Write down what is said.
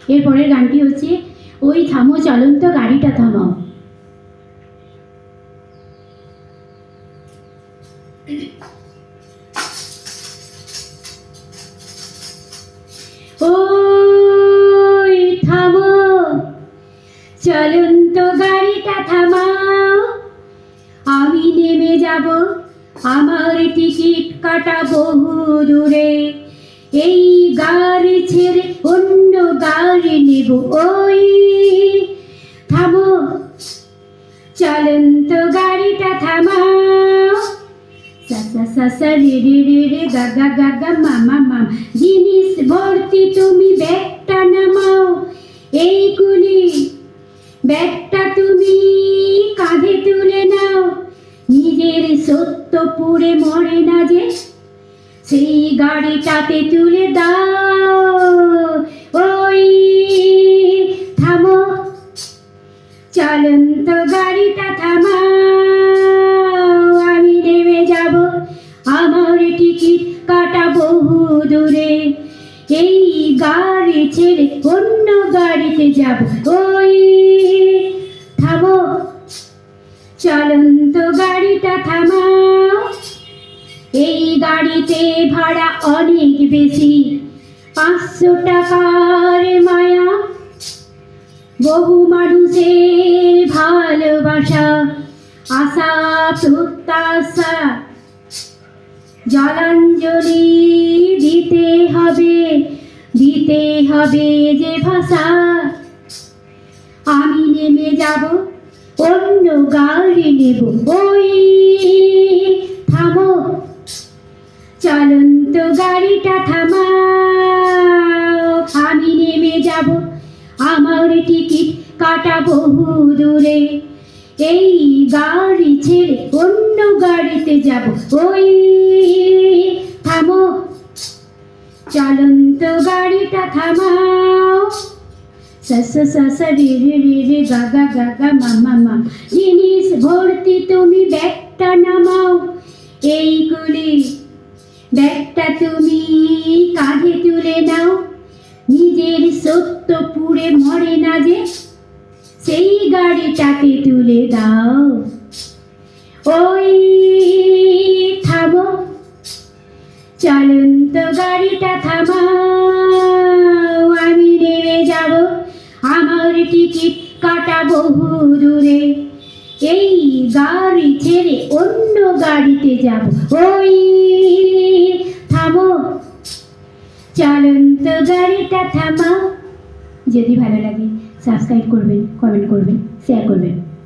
এরপরের গানটি হচ্ছে ওই থামো চলন্ত গাড়িটা থামাও। ওই থামো চলন্ত গাড়িটা থামাও, আমি নেমে যাব, আমার টিকিট কাটা বহু দূরে, এই গাড়ি ছেড়ে অন্য গাড়ি নেব। ওই থামো চলন্ত গাড়িটা থামাও, সা সা সা সা রে রে রে রে গা গা গা গা মা মা মা, জিনিস ভর্তি তুমি ব্যাগটা নামাও, এইগুলি ব্যাগটা তুমি কাঁধে তুলে নাও, নিজের সত্য পুড়ে মরে না যে, সেই গাড়িটাতে তুলে দাও। ওই থামো চলন্ত গাড়িটা থামাও, আমি নেমে যাব, আমার টিকিট কাটা বহু দূরে, এই গাড়ি ছেড়ে অন্য গাড়িতে যাব। ওই থামো চলন্ত গাড়িটা থামাও, এই গাড়িতে ভাড়া অনেক বেশি, 500 টাকার মায়া, বহু মানুষের ভালোবাসা, আশা প্রত্যাশা, জলাঞ্জলি দিতে হবে, দিতে হবে যে ভাষা, আমি নেমে যাব, অন্য গাড়ি নেব। ওই থামো চলন্ত গাড়িটা থামাও, আমি নেমে যাব, আমার টিকিট কাটা বহু দূরে, এই গাড়ি ছেড়ে অন্য গাড়িতে যাব। ওই থামো চলন্ত গাড়িটা থামাও, সা সা সা সা রে রে রে রে গা গা গা গা মা মা মা, জিনিস ভর্তি তুমি ব্যাগটা নামাও, এইগুলি ব্যাগটা তুমি কাঁধে তুলে নাও, নিজের সত্য পুড়ে মরে না যে, সেই গাড়িটাকে তুলে দাও। ওই থামো চলন্ত গাড়িটা থামাও, আমি নেমে যাব, আমার টিকিট কাটা বহু দূরে, এই গাড়ি ছেড়ে অন্য গাড়িতে যাব। ওই থামো চলন্ত গাড়িটা থামাও। যদি ভালো লাগে সাবস্ক্রাইব করবেন, কমেন্ট করবেন, শেয়ার করবেন।